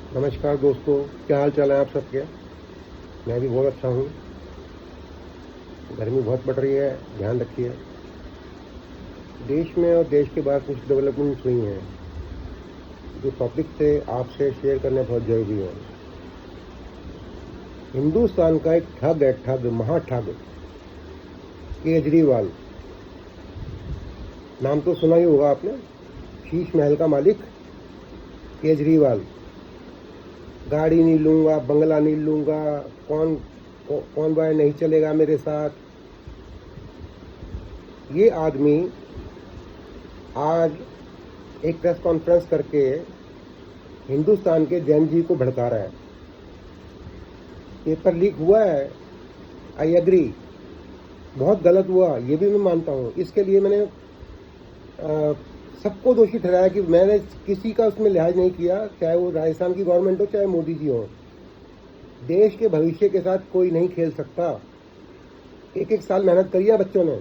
नमस्कार दोस्तों, क्या हाल चाल है आप सबके। मैं भी बहुत अच्छा हूँ। गर्मी बहुत बढ़ रही है, ध्यान रखिए। देश में और देश के बाहर कुछ डेवलपमेंट्स हुई हैं जो टॉपिक थे आपसे शेयर करने बहुत ज़रूरी है। हिंदुस्तान का एक ठग है, ठग, महाठग, केजरीवाल। नाम तो सुना ही होगा आपने। शीश महल का मालिक केजरीवाल। गाड़ी नहीं लूँगा, बंगला नहीं लूँगा, कौन भाई नहीं चलेगा मेरे साथ। ये आदमी आज एक प्रेस कॉन्फ्रेंस करके हिंदुस्तान के जैन जी को भड़का रहा है। पेपर लीक हुआ है, आई एग्री, बहुत गलत हुआ, ये भी मैं मानता हूँ। इसके लिए मैंने सबको दोषी ठहराया कि मैंने किसी का उसमें लिहाज नहीं किया, चाहे वो राजस्थान की गवर्नमेंट हो चाहे मोदी जी हो। देश के भविष्य के साथ कोई नहीं खेल सकता। एक एक साल मेहनत करी है बच्चों ने।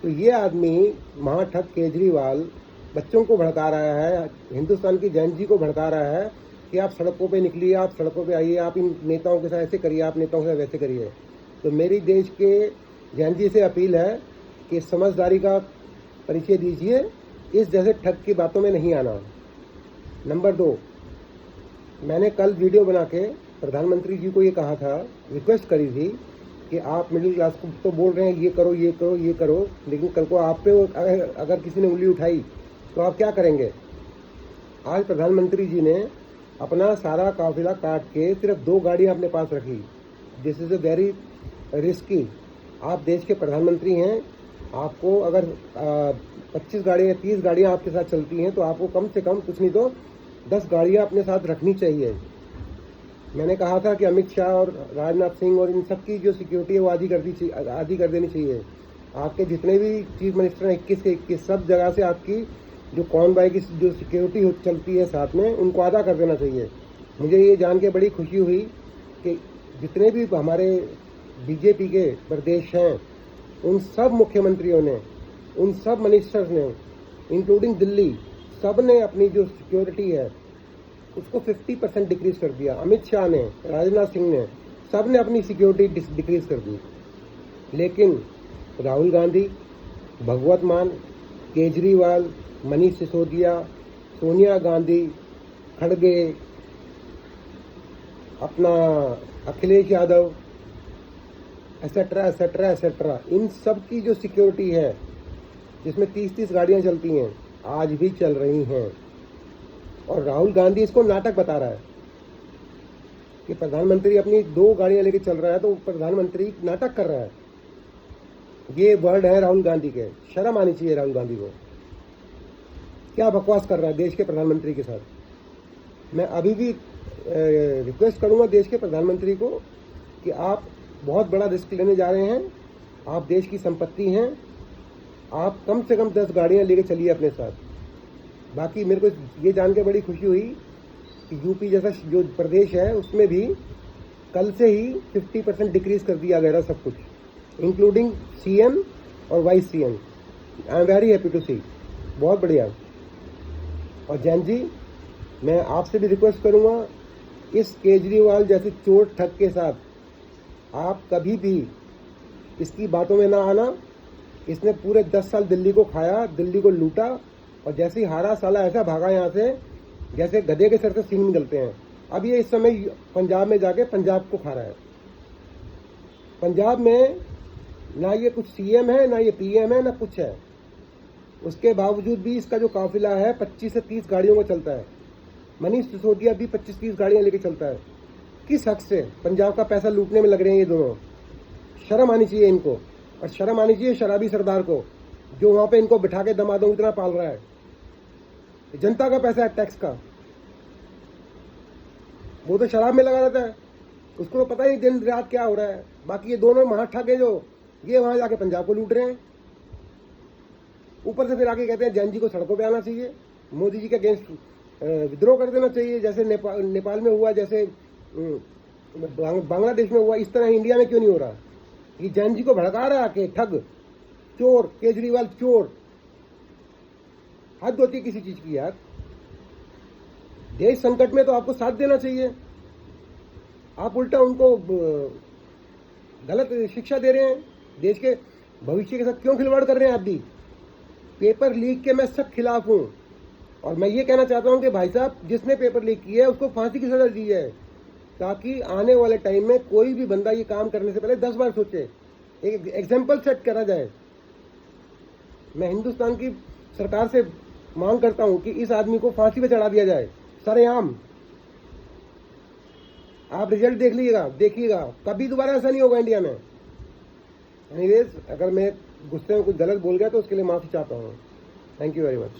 तो ये आदमी महाठग केजरीवाल बच्चों को भड़का रहा है, हिंदुस्तान की जैन जी को भड़का रहा है कि आप सड़कों पे निकलिए, आप सड़कों पे आइए, आप इन नेताओं के साथ ऐसे करिए, आप नेताओं के साथ वैसे करिए। तो मेरी देश के जैन जी से अपील है कि समझदारी का परिचय दीजिए, इस जैसे ठग की बातों में नहीं आना। नंबर 2, मैंने कल वीडियो बना के प्रधानमंत्री जी को ये कहा था, रिक्वेस्ट करी थी कि आप मिडिल क्लास को तो बोल रहे हैं ये करो ये करो ये करो, लेकिन कल को आप पे अगर किसी ने उंगली उठाई तो आप क्या करेंगे। आज प्रधानमंत्री जी ने अपना सारा काफिला काट के सिर्फ 2 गाड़ियां अपने पास रखी। This is a very risky. आप देश के प्रधानमंत्री हैं, आपको अगर 25 गाड़ियाँ 30 गाड़ियाँ आपके साथ चलती हैं तो आपको कम से कम कुछ नहीं तो 10 गाड़ियाँ अपने साथ रखनी चाहिए। मैंने कहा था कि अमित शाह और राजनाथ सिंह और इन सब की जो सिक्योरिटी है वो आधी कर देनी चाहिए। आपके जितने भी चीफ मिनिस्टर हैं 21 के 21, सब जगह से आपकी जो कौन बाई की जो सिक्योरिटी चलती है साथ में, उनको आधा कर देना चाहिए। मुझे ये जान के बड़ी खुशी हुई कि जितने भी हमारे बीजेपी के प्रदेश हैं, उन सब मुख्यमंत्रियों ने, उन सब मिनिस्टर्स ने, इंक्लूडिंग दिल्ली, सब ने अपनी जो सिक्योरिटी है उसको 50% डिक्रीज कर दिया। अमित शाह ने, राजनाथ सिंह ने, सब ने अपनी सिक्योरिटी डिक्रीज कर दी। लेकिन राहुल गांधी, भगवत मान, केजरीवाल, मनीष सिसोदिया, सोनिया गांधी, खड़गे, अपना Akhilesh Yadav, etcetera etcetera etcetera, इन सब की जो सिक्योरिटी है जिसमें 30-30 गाड़ियां चलती हैं, आज भी चल रही हैं। और राहुल गांधी इसको नाटक बता रहा है कि प्रधानमंत्री अपनी 2 गाड़ियां लेके चल रहा है तो प्रधानमंत्री नाटक कर रहा है। ये वर्ड है राहुल गांधी के। शर्म आनी चाहिए राहुल गांधी को। क्या बकवास कर रहा है देश के प्रधानमंत्री के साथ। मैं अभी भी रिक्वेस्ट करूंगा देश के प्रधानमंत्री को कि आप बहुत बड़ा रिस्क लेने जा रहे हैं, आप देश की संपत्ति हैं, आप कम से कम 10 गाड़ियां लेके चलिए अपने साथ। बाकी मेरे को ये जान के बड़ी खुशी हुई कि यूपी जैसा जो प्रदेश है उसमें भी कल से ही 50% डिक्रीज कर दिया गया सब कुछ, इंक्लूडिंग सीएम और vice CM. I am very happy to see, बहुत बढ़िया। और जैन जी, मैं आपसे भी रिक्वेस्ट करूंगा, इस केजरीवाल जैसे चोर ठग के साथ आप कभी भी इसकी बातों में ना आना। इसने पूरे 10 साल दिल्ली को खाया, दिल्ली को लूटा, और जैसे ही हारा साला ऐसा भागा यहाँ से जैसे गधे के सर से सींग निकलते हैं। अब ये इस समय पंजाब में जाके पंजाब को खा रहा है। पंजाब में ना ये कुछ सीएम है, ना ये पीएम है, ना कुछ है। उसके बावजूद भी इसका जो काफिला है 25 से 30 गाड़ियों का चलता है। मनीष सिसोदिया भी 25-30 गाड़ियां लेके चलता है। किस हक से पंजाब का पैसा लूटने में लग रहे हैं ये दोनों। शर्म आनी चाहिए इनको, और शर्म आनी चाहिए शराबी सरदार को जो वहां पे इनको बिठा के दमादों इतना पाल रहा है। जनता का पैसा है, टैक्स का। वो तो शराब में लगा रहता है, उसको तो पता ही दिन रात क्या हो रहा है। बाकी ये दोनों महाठग है जो ये वहां जाके पंजाब को लूट रहे हैं। ऊपर से फिर आके कहते हैं जैन जी को सड़कों पे आना चाहिए, मोदी जी के अगेंस्ट विद्रोह कर देना चाहिए, जैसे नेपाल में हुआ, जैसे बांग्लादेश में हुआ। इस तरह इंडिया में क्यों नहीं हो रहा। ये जैन जी को भड़का रहा है, ठग, चोर, केजरीवाल चोर। हद होती है किसी चीज की यार। देश संकट में तो आपको साथ देना चाहिए, आप उल्टा उनको गलत शिक्षा दे रहे हैं। देश के भविष्य के साथ क्यों खिलवाड़ कर रहे हैं आप भी? पेपर लीक के मैं सख्त खिलाफ हूं, और मैं ये कहना चाहता हूं कि भाई साहब, जिसने पेपर लीक किया है उसको फांसी की सजा दी जाए, ताकि आने वाले टाइम में कोई भी बंदा ये काम करने से पहले 10 बार सोचे, एक एग्जाम्पल सेट करा जाए। मैं हिंदुस्तान की सरकार से मांग करता हूं कि इस आदमी को फांसी पे चढ़ा दिया जाए सरेआम। आप रिजल्ट देखिएगा, कभी दोबारा ऐसा नहीं होगा इंडिया में। एनीवेज, अगर मैं गुस्से में कुछ गलत बोल गया तो उसके लिए माफी चाहता हूँ। Thank you very much.